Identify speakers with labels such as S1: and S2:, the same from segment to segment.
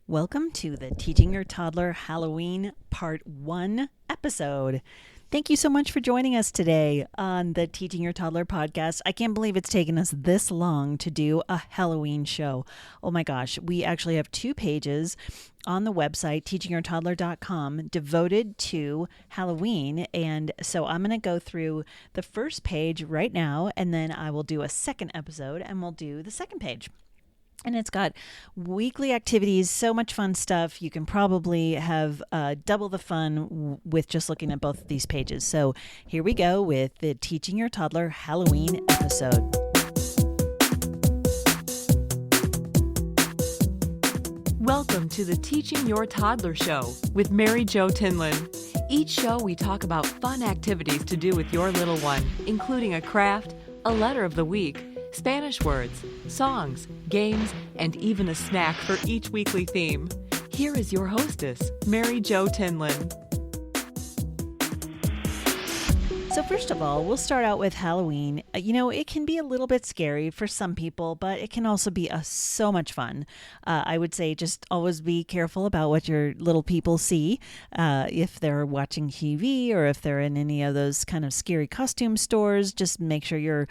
S1: Welcome to the Teaching Your Toddler Halloween Part 1 episode. Thank you so much for joining us today on the Teaching Your Toddler podcast. I can't believe it's taken us this long to do a Halloween show. Oh my gosh, we actually have 2 pages on the website, teachingyourtoddler.com, devoted to Halloween. And so I'm going to go through the first page right now, and then I will do a second episode and we'll do the second page. And it's got weekly activities, so much fun stuff. You can probably have double the fun with just looking at both of these pages. So here we go with the Teaching Your Toddler Halloween episode.
S2: Welcome to the Teaching Your Toddler Show with Mary Jo Tinlin. Each show we talk about fun activities to do with your little one, including a craft, a letter of the week, Spanish words, songs, games, and even a snack for each weekly theme. Here is your hostess, Mary Jo Tinlin.
S1: So first of all, we'll start out with Halloween. It can be a little bit scary for some people, but it can also be so much fun. I would say just always be careful about what your little people see. If they're watching TV or if they're in any of those kind of scary costume stores, just make sure you're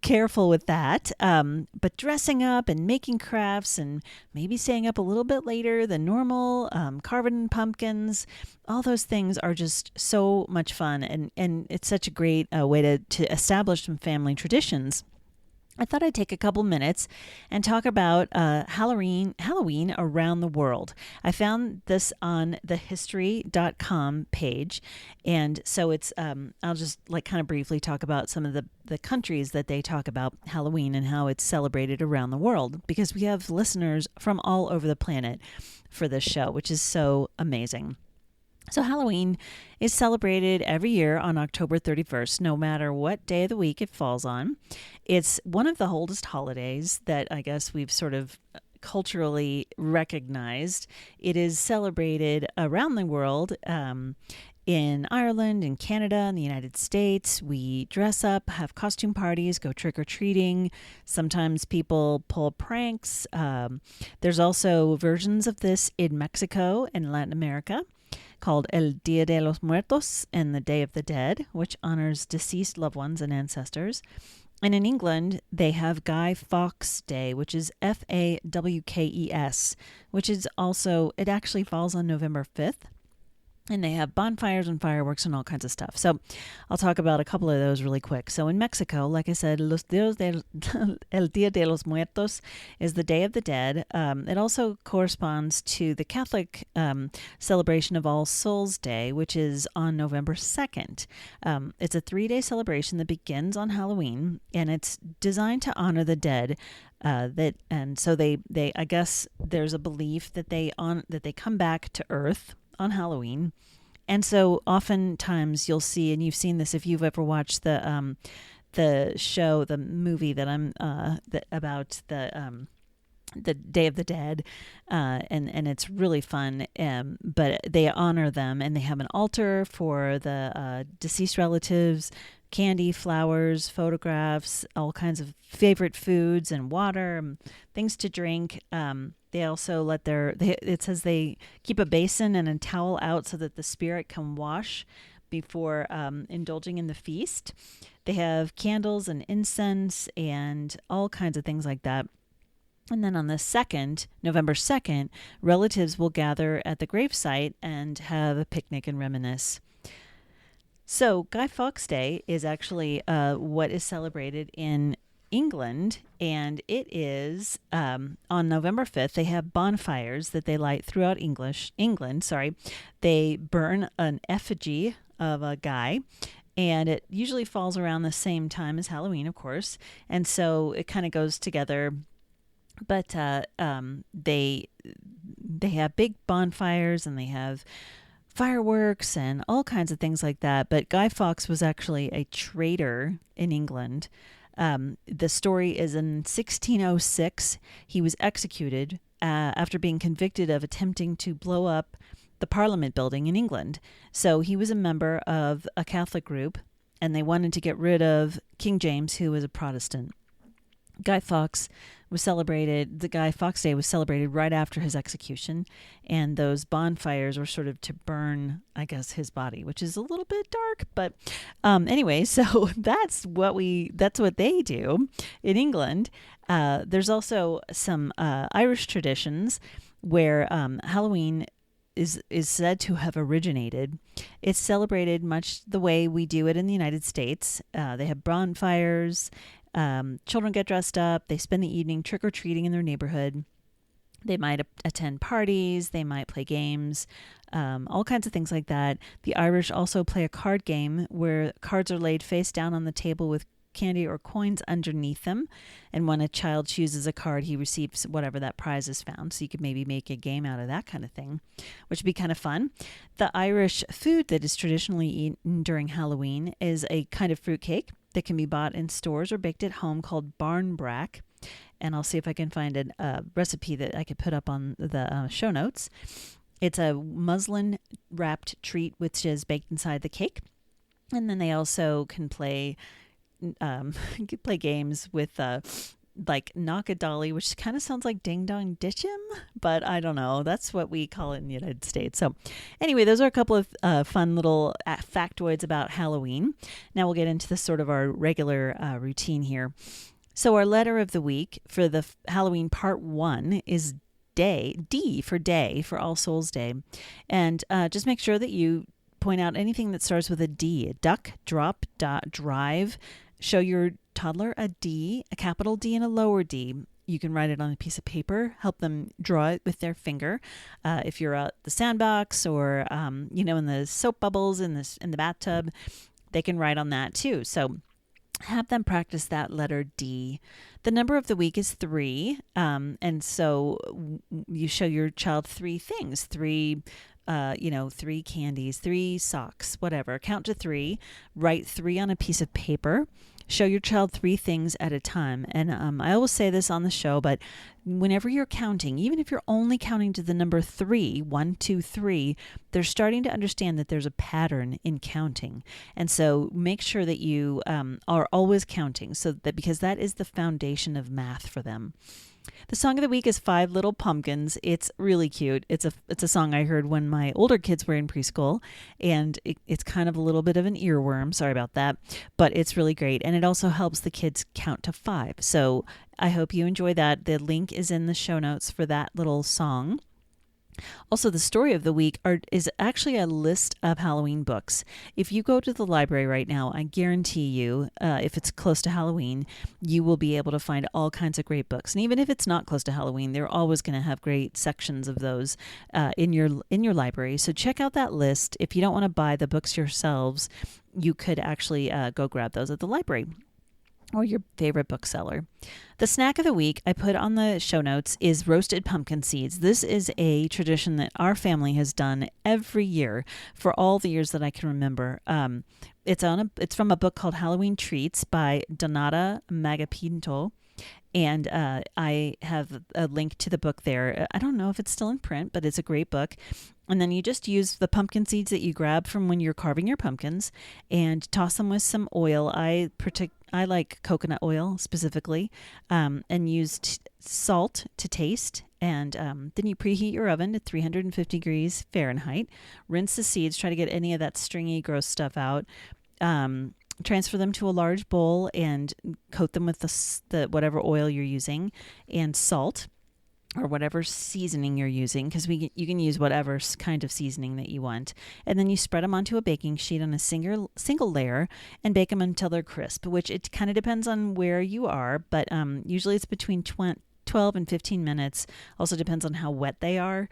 S1: careful with that. But dressing up and making crafts and maybe staying up a little bit later than normal, carving pumpkins, all those things are just so much fun. And it's such a great way to establish some family traditions. I thought I'd take a couple minutes and talk about Halloween around the world. I found this on the history.com page. And so it's, I'll just kind of briefly talk about some of the countries that they talk about Halloween and how it's celebrated around the world, because we have listeners from all over the planet for this show, which is so amazing. So Halloween is celebrated every year on October 31st, no matter what day of the week it falls on. It's one of the oldest holidays that I guess we've sort of culturally recognized. It is celebrated around the world, in Ireland, in Canada, in the United States. We dress up, have costume parties, go trick-or-treating. Sometimes people pull pranks. There's also versions of this in Mexico and Latin America, called El Día de los Muertos and the Day of the Dead, which honors deceased loved ones and ancestors. And in England, they have Guy Fawkes Day, which is Fawkes, which is also, it actually falls on November 5th. And they have bonfires and fireworks and all kinds of stuff. So I'll talk about a couple of those really quick. So in Mexico, like I said, El Día de los Muertos is the Day of the Dead. It also corresponds to the Catholic celebration of All Souls Day, which is on November 2nd. It's a 3-day celebration that begins on Halloween, and it's designed to honor the dead. So they I guess there's a belief that they come back to Earth on Halloween. And so oftentimes you'll see, and you've seen this if you've ever watched the movie that I'm about the Day of the Dead, and it's really fun. But they honor them, and they have an altar for the deceased relatives, candy, flowers, photographs, all kinds of favorite foods and water, things to drink. They also it says they keep a basin and a towel out so that the spirit can wash before indulging in the feast. They have candles and incense and all kinds of things like that. And then on the 2nd, November 2nd, relatives will gather at the gravesite and have a picnic and reminisce. So Guy Fawkes Day is actually what is celebrated in England, and it is on November 5th. They have bonfires that they light throughout England. They burn an effigy of a guy, and it usually falls around the same time as Halloween, of course, and so it kind of goes together. But they have big bonfires, and they have fireworks and all kinds of things like that. But Guy Fawkes was actually a traitor in England. The story is in 1606. He was executed after being convicted of attempting to blow up the Parliament building in England. So he was a member of a Catholic group, and they wanted to get rid of King James, who was a Protestant. Guy Fawkes was celebrated, the Guy Fawkes Day was celebrated right after his execution. And those bonfires were sort of to burn, I guess, his body, which is a little bit dark. But anyway, so that's what they do in England. There's also some Irish traditions where Halloween is said to have originated. It's celebrated much the way we do it in the United States. They have bonfires. Children get dressed up. They spend the evening trick or treating in their neighborhood. They might attend parties. They might play games, all kinds of things like that. The Irish also play a card game where cards are laid face down on the table with candy or coins underneath them. And when a child chooses a card, he receives whatever that prize is found. So you could maybe make a game out of that kind of thing, which would be kind of fun. The Irish food that is traditionally eaten during Halloween is a kind of fruitcake that can be bought in stores or baked at home called barnbrack. And I'll see if I can find a recipe that I could put up on the show notes. It's a muslin wrapped treat which is baked inside the cake. And then they also can play games with like knock a dolly, which kind of sounds like ding dong ditch him, but I don't know. That's what we call it in the United States. So anyway, those are a couple of fun little factoids about Halloween. Now we'll get into the sort of our regular routine here. So our letter of the week for the Halloween part 1 is D for All Souls Day. And just make sure that you point out anything that starts with a D, a duck, drop, dot, drive. Show your toddler a D, a capital D and a lower D. You can write it on a piece of paper, help them draw it with their finger. If you're at the sandbox or, in the soap bubbles in the bathtub, they can write on that too. So have them practice that letter D. The number of the week is 3. And so you show your child 3 things, 3 candies, 3 socks, whatever. Count to 3, write 3 on a piece of paper. Show your child 3 things at a time. And I always say this on the show, but whenever you're counting, even if you're only counting to the number 3, 1, 2, 3, they're starting to understand that there's a pattern in counting. And so make sure that you are always counting, so that because that is the foundation of math for them. The song of the week is 5 Little Pumpkins. It's really cute. It's a song I heard when my older kids were in preschool, and it's kind of a little bit of an earworm. Sorry about that, but it's really great, and it also helps the kids count to 5. So I hope you enjoy that. The link is in the show notes for that little song. Also, the story of the week is actually a list of Halloween books. If you go to the library right now, I guarantee you, if it's close to Halloween, you will be able to find all kinds of great books. And even if it's not close to Halloween, they're always going to have great sections of those in your library. So check out that list. If you don't want to buy the books yourselves, you could actually go grab those at the library or your favorite bookseller. The snack of the week I put on the show notes is roasted pumpkin seeds. This is a tradition that our family has done every year for all the years that I can remember. It's from a book called Halloween Treats by Donata Magapinto. And I have a link to the book there. I don't know if it's still in print, but it's a great book. And then you just use the pumpkin seeds that you grab from when you're carving your pumpkins and toss them with some oil. I like coconut oil specifically, and use salt to taste. And then you preheat your oven to 350 degrees Fahrenheit. Rinse the seeds. Try to get any of that stringy, gross stuff out. Transfer them to a large bowl and coat them with the whatever oil you're using and salt or whatever seasoning you're using, because you can use whatever kind of seasoning that you want. And then you spread them onto a baking sheet on a single layer and bake them until they're crisp, which it kind of depends on where you are, but usually it's between 12 and 15 minutes. Also depends on how wet they are.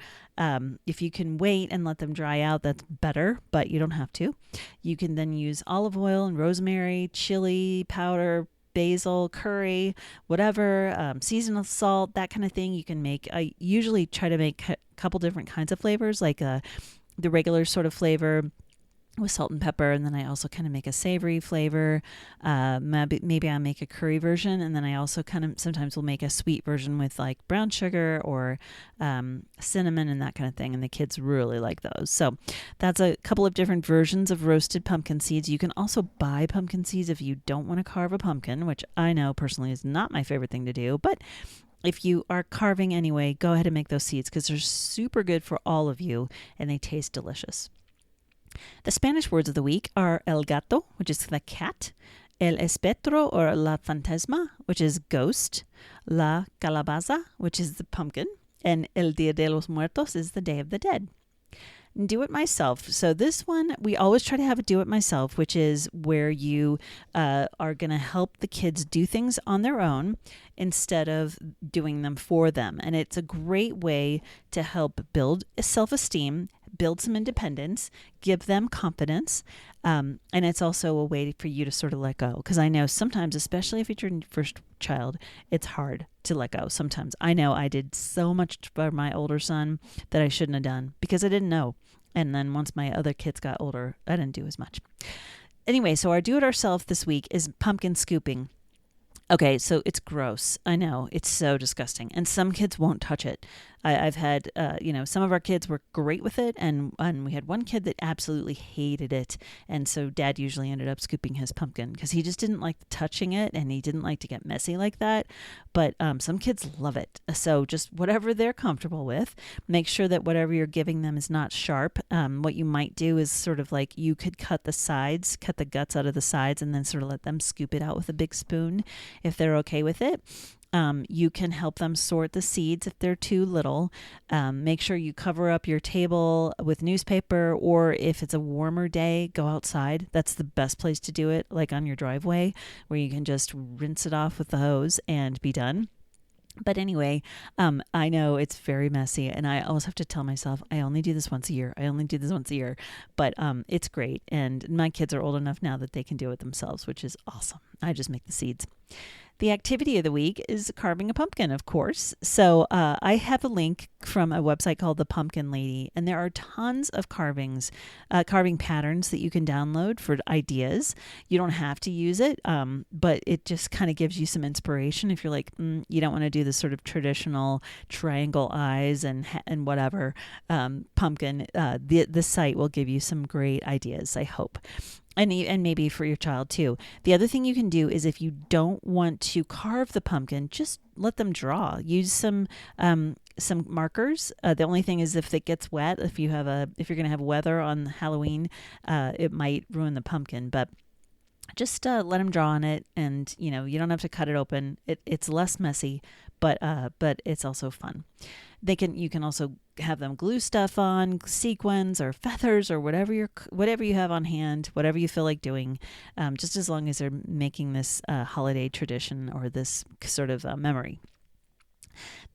S1: If you can wait and let them dry out, that's better, but you don't have to. You can then use olive oil and rosemary, chili powder, basil, curry, whatever, seasonal salt, that kind of thing you can make. I usually try to make a couple different kinds of flavors, like the regular sort of flavor, with salt and pepper, and then I also kind of make a savory flavor. Maybe I'll make a curry version, and then I also kind of sometimes will make a sweet version with like brown sugar or cinnamon and that kind of thing, and the kids really like those. So that's a couple of different versions of roasted pumpkin seeds. You can also buy pumpkin seeds if you don't want to carve a pumpkin, which I know personally is not my favorite thing to do, but if you are carving anyway, go ahead and make those seeds because they're super good for all of you and they taste delicious. The Spanish words of the week are el gato, which is the cat, el espectro or la fantasma, which is ghost, la calabaza, which is the pumpkin, and el Dia de los Muertos is the Day of the Dead. Do it myself. So this one, we always try to have a do it myself, which is where you are going to help the kids do things on their own instead of doing them for them. And it's a great way to help build self-esteem, build some independence, give them confidence. And it's also a way for you to sort of let go. Because I know sometimes, especially if it's your first child, it's hard to let go. Sometimes I know I did so much for my older son that I shouldn't have done because I didn't know. And then once my other kids got older, I didn't do as much. Anyway, so our do-it-ourself this week is pumpkin scooping. Okay, so it's gross. I know, it's so disgusting. And some kids won't touch it. I've had, some of our kids were great with it. And we had one kid that absolutely hated it. And so Dad usually ended up scooping his pumpkin because he just didn't like touching it and he didn't like to get messy like that. But some kids love it. So just whatever they're comfortable with, make sure that whatever you're giving them is not sharp. What you might do is sort of like you could cut the guts out of the sides and then sort of let them scoop it out with a big spoon if they're okay with it. You can help them sort the seeds if they're too little. Make sure you cover up your table with newspaper, or if it's a warmer day, go outside. That's the best place to do it, like on your driveway, where you can just rinse it off with the hose and be done. But anyway, I know it's very messy, and I always have to tell myself, I only do this once a year. But it's great, and my kids are old enough now that they can do it themselves, which is awesome. I just make the seeds. The activity of the week is carving a pumpkin, of course. So I have a link from a website called The Pumpkin Lady, and there are tons of carving patterns that you can download for ideas. You don't have to use it, but it just kind of gives you some inspiration if you're like, you don't want to do the sort of traditional triangle eyes and whatever pumpkin. The site will give you some great ideas, I hope. And maybe for your child too. The other thing you can do is if you don't want to carve the pumpkin, just let them draw. Use some markers. The only thing is if it gets wet, if you're going to have weather on Halloween, it might ruin the pumpkin. But just let them draw on it, and you don't have to cut it open. It's less messy, but it's also fun. You can also have them glue stuff on, sequins or feathers or whatever you have on hand, whatever you feel like doing, just as long as they're making this holiday tradition or this sort of memory.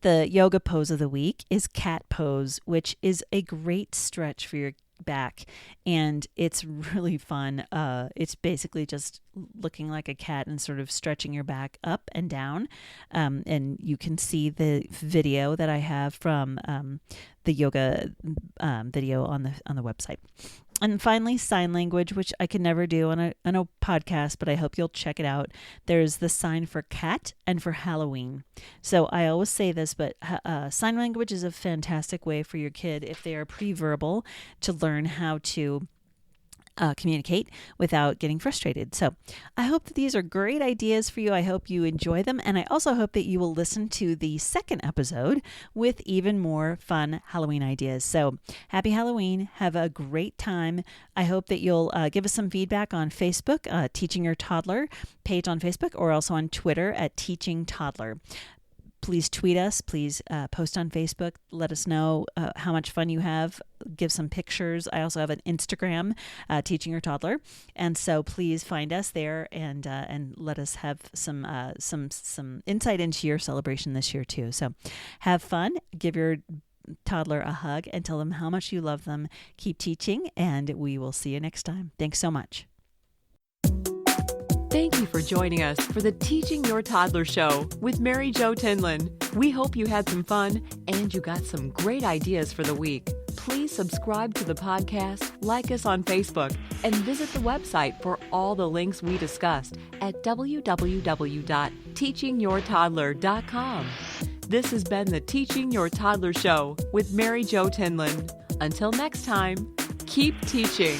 S1: The yoga pose of the week is cat pose, which is a great stretch for your back, and it's really fun. It's basically just looking like a cat and sort of stretching your back up and down, and you can see the video that I have from the yoga video on the website. And finally, sign language, which I can never do on a podcast, but I hope you'll check it out. There's the sign for cat and for Halloween. So I always say this, but sign language is a fantastic way for your kid, if they are pre-verbal, to learn how to communicate without getting frustrated. So I hope that these are great ideas for you. I hope you enjoy them. And I also hope that you will listen to the second episode with even more fun Halloween ideas. So happy Halloween. Have a great time. I hope that you'll give us some feedback on Facebook, Teaching Your Toddler page on Facebook, or also on Twitter at Teaching Toddler. Please tweet us. Please post on Facebook. Let us know how much fun you have. Give some pictures. I also have an Instagram, Teaching Your Toddler, and so please find us there and let us have some insight into your celebration this year too. So, have fun. Give your toddler a hug and tell them how much you love them. Keep teaching, and we will see you next time. Thanks so much.
S2: Thank you for joining us for the Teaching Your Toddler Show with Mary Jo Tinlin. We hope you had some fun and you got some great ideas for the week. Please subscribe to the podcast, like us on Facebook, and visit the website for all the links we discussed at www.teachingyourtoddler.com. This has been the Teaching Your Toddler Show with Mary Jo Tinlin. Until next time, keep teaching.